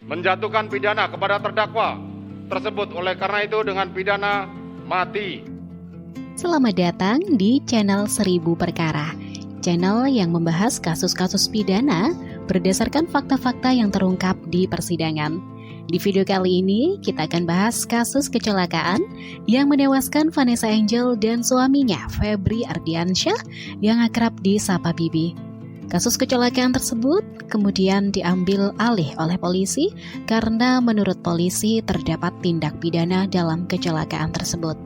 menjatuhkan pidana kepada terdakwa tersebut oleh karena itu dengan pidana mati. Selamat datang di channel 1000 Perkara, channel yang membahas kasus-kasus pidana berdasarkan fakta-fakta yang terungkap di persidangan. Di video kali ini, kita akan bahas kasus kecelakaan yang menewaskan Vanessa Angel dan suaminya, Febri Ardiansyah, yang akrab disapa Bibi. Kasus kecelakaan tersebut kemudian diambil alih oleh polisi karena menurut polisi terdapat tindak pidana dalam kecelakaan tersebut.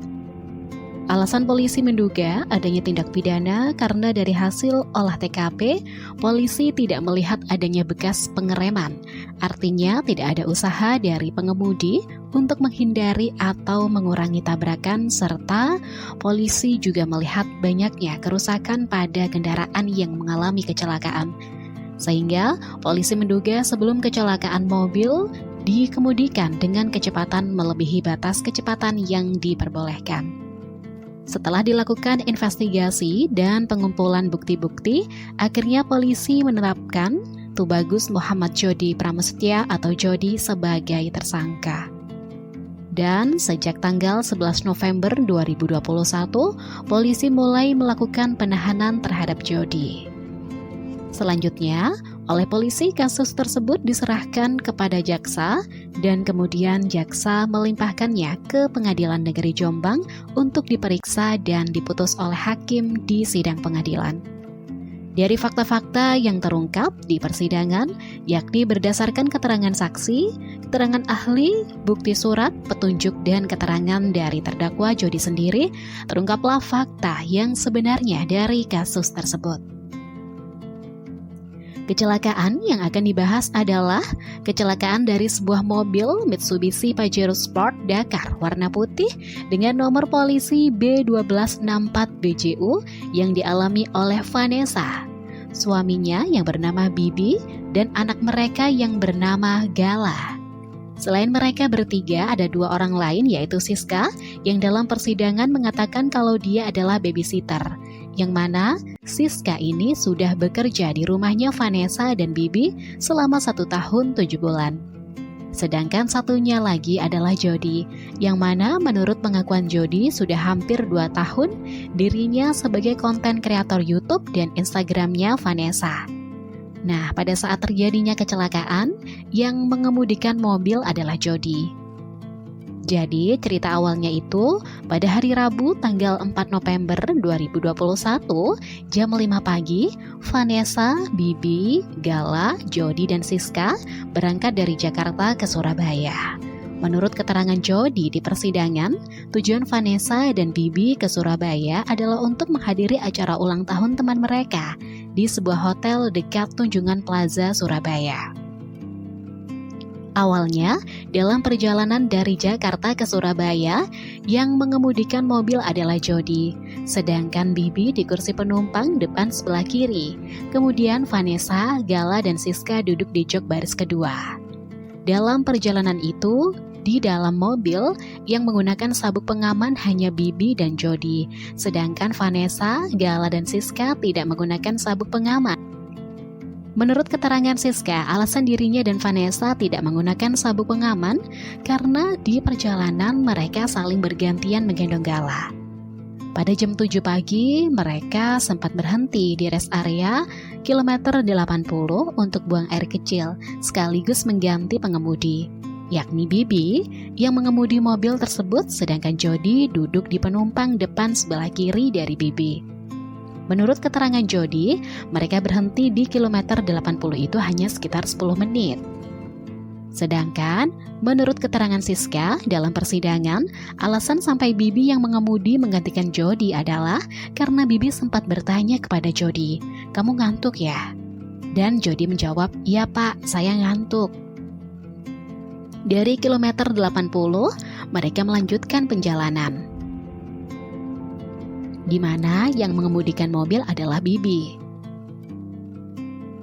Alasan polisi menduga adanya tindak pidana karena dari hasil olah TKP, polisi tidak melihat adanya bekas pengereman. Artinya tidak ada usaha dari pengemudi untuk menghindari atau mengurangi tabrakan, serta polisi juga melihat banyaknya kerusakan pada kendaraan yang mengalami kecelakaan. Sehingga polisi menduga sebelum kecelakaan mobil dikemudikan dengan kecepatan melebihi batas kecepatan yang diperbolehkan. Setelah dilakukan investigasi dan pengumpulan bukti-bukti, akhirnya polisi menetapkan Tubagus Muhammad Jody Pramusetya atau Jody sebagai tersangka. Dan sejak tanggal 11 November 2021, polisi mulai melakukan penahanan terhadap Jody. Selanjutnya, oleh polisi kasus tersebut diserahkan kepada jaksa dan kemudian jaksa melimpahkannya ke Pengadilan Negeri Jombang untuk diperiksa dan diputus oleh hakim di sidang pengadilan. Dari fakta-fakta yang terungkap di persidangan, yakni berdasarkan keterangan saksi, keterangan ahli, bukti surat, petunjuk, dan keterangan dari terdakwa Jody sendiri, terungkaplah fakta yang sebenarnya dari kasus tersebut. Kecelakaan yang akan dibahas adalah kecelakaan dari sebuah mobil Mitsubishi Pajero Sport Dakar warna putih dengan nomor polisi B1264BJU yang dialami oleh Vanessa, suaminya yang bernama Bibi, dan anak mereka yang bernama Gala. Selain mereka bertiga, ada dua orang lain yaitu Siska yang dalam persidangan mengatakan kalau dia adalah babysitter, yang mana Siska ini sudah bekerja di rumahnya Vanessa dan Bibi selama 1 tahun 7 bulan. Sedangkan satunya lagi adalah Jody, yang mana menurut pengakuan Jody sudah hampir 2 tahun dirinya sebagai konten kreator YouTube dan Instagramnya Vanessa. Nah, pada saat terjadinya kecelakaan, yang mengemudikan mobil adalah Jody. Jadi, cerita awalnya itu pada hari Rabu tanggal 4 November 2021 jam 5 pagi, Vanessa, Bibi, Gala, Jody, dan Siska berangkat dari Jakarta ke Surabaya. Menurut keterangan Jody di persidangan, tujuan Vanessa dan Bibi ke Surabaya adalah untuk menghadiri acara ulang tahun teman mereka di sebuah hotel dekat Tunjungan Plaza, Surabaya. Awalnya, dalam perjalanan dari Jakarta ke Surabaya, yang mengemudikan mobil adalah Jody, sedangkan Bibi di kursi penumpang depan sebelah kiri. Kemudian Vanessa, Gala, dan Siska duduk di jok baris kedua. Dalam perjalanan itu, di dalam mobil yang menggunakan sabuk pengaman hanya Bibi dan Jody, sedangkan Vanessa, Gala, dan Siska tidak menggunakan sabuk pengaman. Menurut keterangan Siska, alasan dirinya dan Vanessa tidak menggunakan sabuk pengaman karena di perjalanan mereka saling bergantian menggendong Gala. Pada jam 7 pagi, mereka sempat berhenti di rest area kilometer 80 untuk buang air kecil sekaligus mengganti pengemudi, yakni Bibi yang mengemudi mobil tersebut, sedangkan Jody duduk di penumpang depan sebelah kiri dari Bibi. Menurut keterangan Jody, mereka berhenti di kilometer 80 itu hanya sekitar 10 menit. Sedangkan, menurut keterangan Siska dalam persidangan, alasan sampai Bibi yang mengemudi menggantikan Jody adalah karena Bibi sempat bertanya kepada Jody, "Kamu ngantuk ya?" Dan Jody menjawab, "Iya Pak, saya ngantuk." Dari kilometer 80, mereka melanjutkan perjalanan, di mana yang mengemudikan mobil adalah Bibi.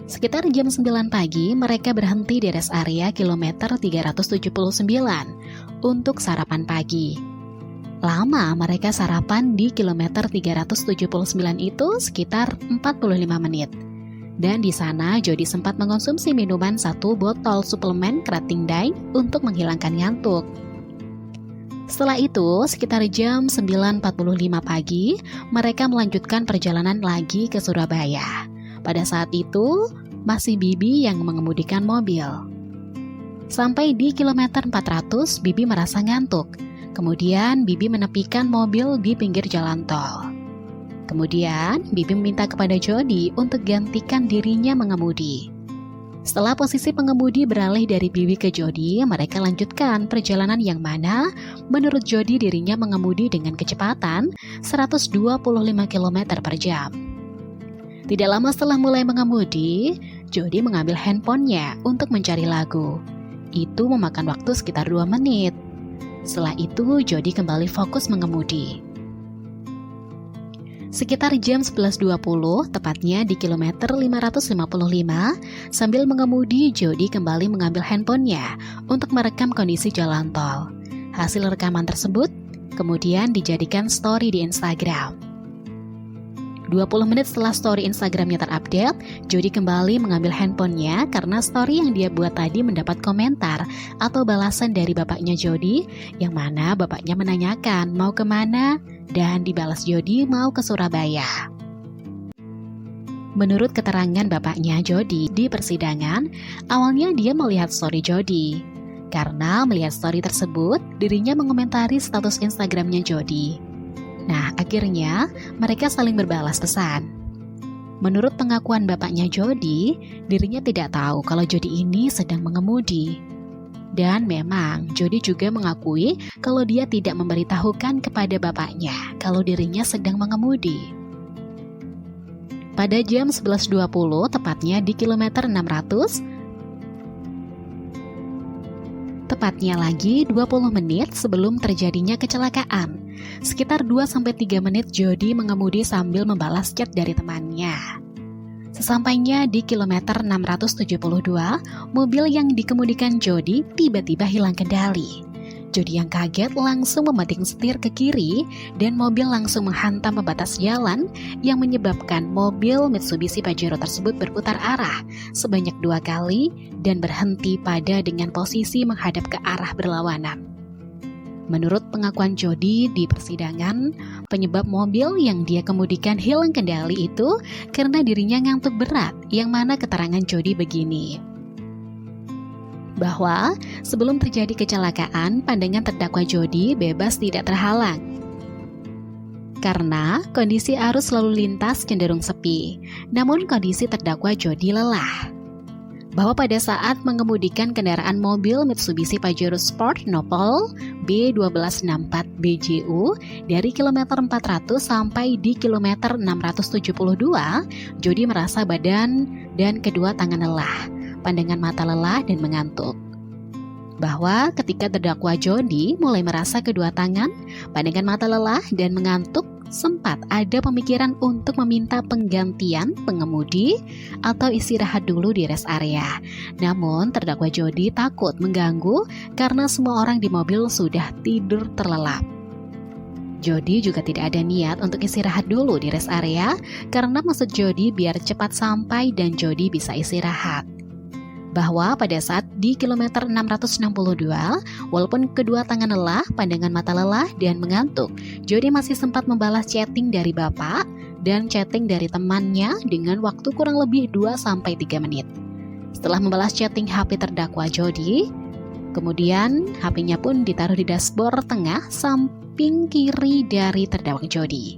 Sekitar jam 9 pagi, mereka berhenti di rest area kilometer 379 untuk sarapan pagi. Lama mereka sarapan di kilometer 379 itu sekitar 45 menit. Dan di sana Jody sempat mengonsumsi minuman 1 botol suplemen Creatine Day untuk menghilangkan ngantuk. Setelah itu, sekitar jam 9.45 pagi, mereka melanjutkan perjalanan lagi ke Surabaya. Pada saat itu, masih Bibi yang mengemudikan mobil. Sampai di kilometer 400, Bibi merasa ngantuk. Kemudian, Bibi menepikan mobil di pinggir jalan tol. Kemudian, Bibi meminta kepada Jody untuk gantikan dirinya mengemudi. Setelah posisi pengemudi beralih dari Bibi ke Jody, mereka lanjutkan perjalanan yang mana menurut Jody dirinya mengemudi dengan kecepatan 125 km per jam. Tidak lama setelah mulai mengemudi, Jody mengambil handphonenya untuk mencari lagu. Itu memakan waktu sekitar 2 menit. Setelah itu, Jody kembali fokus mengemudi. Sekitar jam 11.20, tepatnya di kilometer 555, sambil mengemudi, Jody kembali mengambil handphonenya untuk merekam kondisi jalan tol. Hasil rekaman tersebut kemudian dijadikan story di Instagram. 20 menit setelah story Instagramnya terupdate, Jody kembali mengambil handphonenya karena story yang dia buat tadi mendapat komentar atau balasan dari bapaknya Jody, yang mana bapaknya menanyakan mau kemana, dan dibalas Jody mau ke Surabaya. Menurut keterangan bapaknya Jody di persidangan, awalnya dia melihat story Jody. Karena melihat story tersebut, dirinya mengomentari status Instagramnya Jody. Nah, akhirnya mereka saling berbalas pesan. Menurut pengakuan bapaknya Jody, dirinya tidak tahu kalau Jody ini sedang mengemudi. Dan memang Jody juga mengakui kalau dia tidak memberitahukan kepada bapaknya kalau dirinya sedang mengemudi. Pada jam 11.20, tepatnya di kilometer 600, tepatnya lagi 20 menit sebelum terjadinya kecelakaan. Sekitar 2-3 menit Jody mengemudi sambil membalas chat dari temannya. Sesampainya di kilometer 672, mobil yang dikemudikan Jody tiba-tiba hilang kendali. Jody yang kaget langsung memeting setir ke kiri dan mobil langsung menghantam pembatas jalan yang menyebabkan mobil Mitsubishi Pajero tersebut berputar arah sebanyak 2 kali dan berhenti pada dengan posisi menghadap ke arah berlawanan. Menurut pengakuan Jody di persidangan, penyebab mobil yang dia kemudikan hilang kendali itu karena dirinya ngantuk berat, yang mana keterangan Jody begini. Bahwa sebelum terjadi kecelakaan, pandangan terdakwa Jody bebas tidak terhalang. Karena kondisi arus lalu lintas cenderung sepi, namun kondisi terdakwa Jody lelah. Bahwa pada saat mengemudikan kendaraan mobil Mitsubishi Pajero Sport Nopal B1264 BJU dari kilometer 400 sampai di kilometer 672, Jody merasa badan dan kedua tangan lelah, pandangan mata lelah dan mengantuk. Bahwa ketika terdakwa Jody mulai merasa kedua tangan, pandangan mata lelah dan mengantuk, sempat ada pemikiran untuk meminta penggantian pengemudi atau istirahat dulu di rest area. Namun terdakwa Jody takut mengganggu karena semua orang di mobil sudah tidur terlelap. Jody juga tidak ada niat untuk istirahat dulu di rest area karena maksud Jody biar cepat sampai dan Jody bisa istirahat. Bahwa pada saat di kilometer 662, walaupun kedua tangan lelah, pandangan mata lelah, dan mengantuk, Jody masih sempat membalas chatting dari bapak dan chatting dari temannya dengan waktu kurang lebih 2-3 menit. Setelah membalas chatting HP terdakwa Jody, kemudian HP-nya pun ditaruh di dashboard tengah samping kiri dari terdakwa Jody.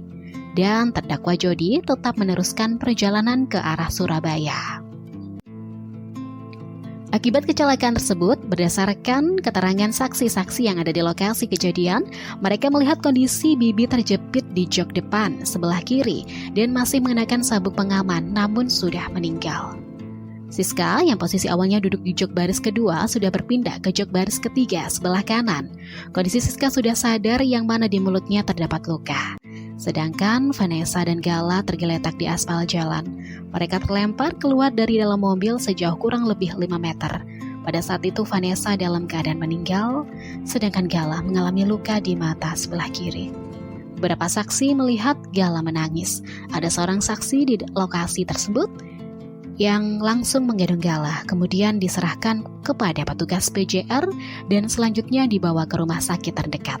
Dan terdakwa Jody tetap meneruskan perjalanan ke arah Surabaya. Akibat kecelakaan tersebut, berdasarkan keterangan saksi-saksi yang ada di lokasi kejadian, mereka melihat kondisi Bibi terjepit di jok depan sebelah kiri dan masih mengenakan sabuk pengaman, namun sudah meninggal. Siska yang posisi awalnya duduk di jok baris kedua sudah berpindah ke jok baris ketiga sebelah kanan. Kondisi Siska sudah sadar yang mana di mulutnya terdapat luka. Sedangkan Vanessa dan Gala tergeletak di aspal jalan. Mereka terlempar keluar dari dalam mobil sejauh kurang lebih 5 meter. Pada saat itu Vanessa dalam keadaan meninggal, sedangkan Gala mengalami luka di mata sebelah kiri. Beberapa saksi melihat Gala menangis. Ada seorang saksi di lokasi tersebut yang langsung menggendong Gala, kemudian diserahkan kepada petugas PJR dan selanjutnya dibawa ke rumah sakit terdekat.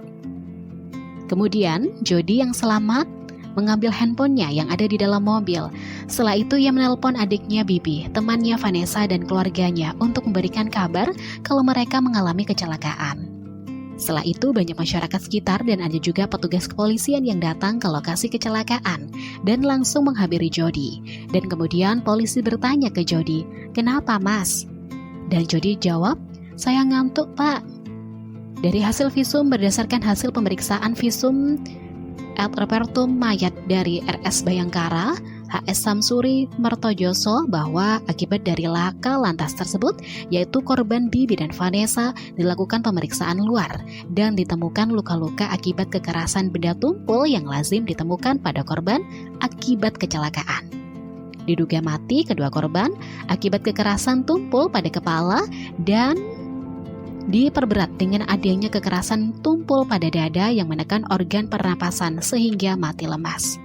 Kemudian, Jody yang selamat mengambil handphonenya yang ada di dalam mobil. Setelah itu ia menelpon adiknya Bibi, temannya Vanessa dan keluarganya untuk memberikan kabar kalau mereka mengalami kecelakaan. Setelah itu banyak masyarakat sekitar dan ada juga petugas kepolisian yang datang ke lokasi kecelakaan dan langsung menghampiri Jody. Dan kemudian polisi bertanya ke Jody, "Kenapa mas?" Dan Jody jawab, "Saya ngantuk pak." Dari hasil visum berdasarkan hasil pemeriksaan visum et repertum mayat dari RS Bayangkara, HS Samsuri Mertojoso, bahwa akibat dari laka lantas tersebut, yaitu korban Bibi dan Vanessa, dilakukan pemeriksaan luar dan ditemukan luka-luka akibat kekerasan benda tumpul yang lazim ditemukan pada korban akibat kecelakaan. Diduga mati kedua korban akibat kekerasan tumpul pada kepala dan diperberat dengan adanya kekerasan tumpul pada dada yang menekan organ pernapasan sehingga mati lemas.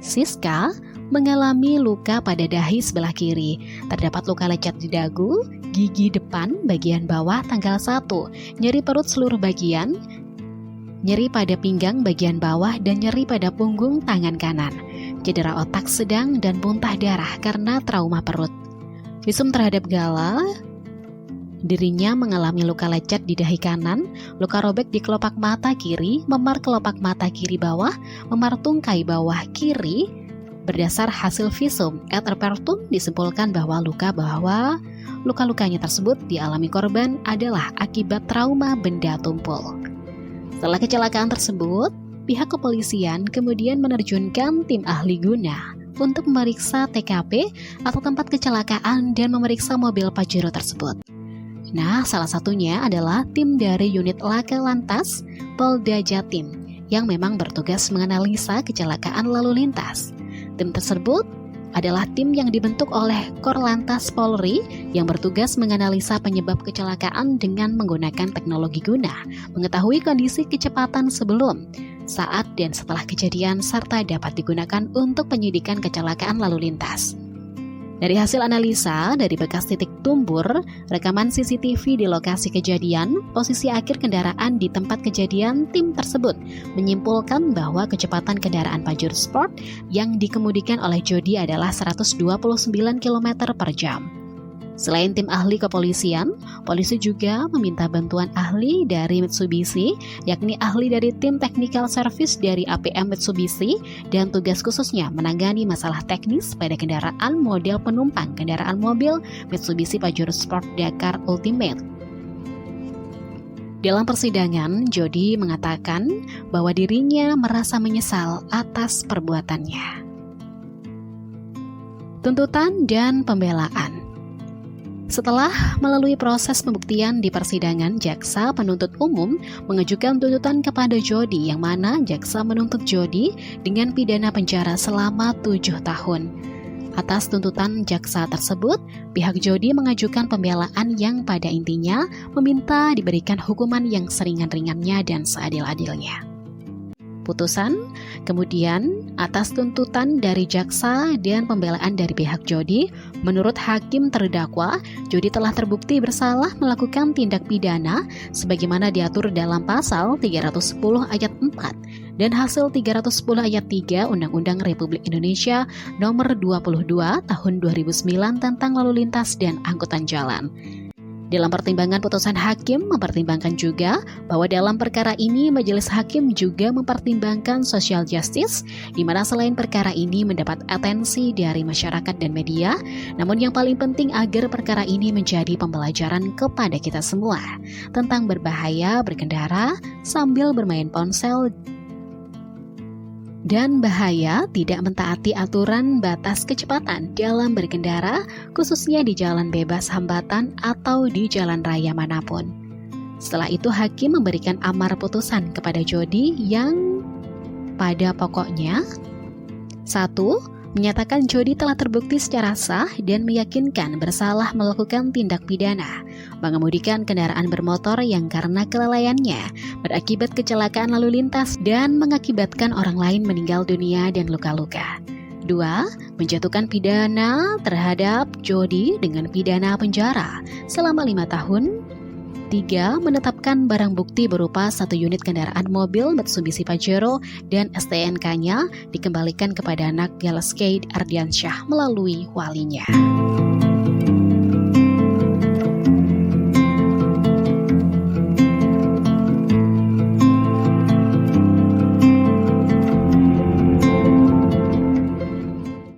Siska mengalami luka pada dahi sebelah kiri. Terdapat luka lecet di dagu, gigi depan bagian bawah tanggal 1, nyeri perut seluruh bagian, nyeri pada pinggang bagian bawah dan nyeri pada punggung tangan kanan. Cedera otak sedang dan muntah darah karena trauma perut. Visum terhadap Gala, dirinya mengalami luka lecet di dahi kanan, luka robek di kelopak mata kiri, memar kelopak mata kiri bawah, memar tungkai bawah kiri. Berdasar hasil visum et repertum disimpulkan bahwa luka-lukanya tersebut dialami korban adalah akibat trauma benda tumpul. Setelah kecelakaan tersebut, pihak kepolisian kemudian menerjunkan tim ahli guna untuk memeriksa TKP atau tempat kecelakaan dan memeriksa mobil Pajero tersebut. Nah, salah satunya adalah tim dari unit laka lantas Polda Jatim yang memang bertugas menganalisa kecelakaan lalu lintas. Tim tersebut adalah tim yang dibentuk oleh Korlantas Polri yang bertugas menganalisa penyebab kecelakaan dengan menggunakan teknologi guna, mengetahui kondisi kecepatan sebelum, saat, dan setelah kejadian serta dapat digunakan untuk penyidikan kecelakaan lalu lintas. Dari hasil analisa dari bekas titik tumbur, rekaman CCTV di lokasi kejadian, posisi akhir kendaraan di tempat kejadian, tim tersebut menyimpulkan bahwa kecepatan kendaraan Pajero Sport yang dikemudikan oleh Jody adalah 129 km per jam. Selain tim ahli kepolisian, polisi juga meminta bantuan ahli dari Mitsubishi, yakni ahli dari tim technical service dari APM Mitsubishi dan tugas khususnya menangani masalah teknis pada kendaraan model penumpang kendaraan mobil Mitsubishi Pajero Sport Dakar Ultimate. Dalam persidangan, Jody mengatakan bahwa dirinya merasa menyesal atas perbuatannya. Tuntutan dan pembelaan. Setelah melalui proses pembuktian di persidangan, jaksa penuntut umum mengajukan tuntutan kepada Jody yang mana jaksa menuntut Jody dengan pidana penjara selama 7 tahun. Atas tuntutan jaksa tersebut, pihak Jody mengajukan pembelaan yang pada intinya meminta diberikan hukuman yang seringan-ringannya dan seadil-adilnya. Putusan, kemudian atas tuntutan dari jaksa dan pembelaan dari pihak Jody, menurut hakim terdakwa, Jody telah terbukti bersalah melakukan tindak pidana sebagaimana diatur dalam pasal 310 ayat 4 dan hasil 310 ayat 3 Undang-Undang Republik Indonesia Nomor 22 Tahun 2009 tentang Lalu Lintas dan Angkutan Jalan. Dalam pertimbangan putusan hakim mempertimbangkan juga bahwa dalam perkara ini majelis hakim juga mempertimbangkan social justice, di mana selain perkara ini mendapat atensi dari masyarakat dan media, namun yang paling penting agar perkara ini menjadi pembelajaran kepada kita semua tentang berbahaya berkendara sambil bermain ponsel dan bahaya tidak mentaati aturan batas kecepatan dalam berkendara, khususnya di jalan bebas hambatan atau di jalan raya manapun. Setelah itu hakim memberikan amar putusan kepada Jody yang pada pokoknya 1. Menyatakan Jody telah terbukti secara sah dan meyakinkan bersalah melakukan tindak pidana, mengemudikan kendaraan bermotor yang karena kelalaiannya berakibat kecelakaan lalu lintas dan mengakibatkan orang lain meninggal dunia dan luka-luka. 2. Menjatuhkan pidana terhadap Jody dengan pidana penjara selama 5 tahun. 3. Menetapkan barang bukti berupa 1 unit kendaraan mobil Mitsubishi Pajero dan STNK-nya dikembalikan kepada anak Galaskade Ardiansyah melalui walinya.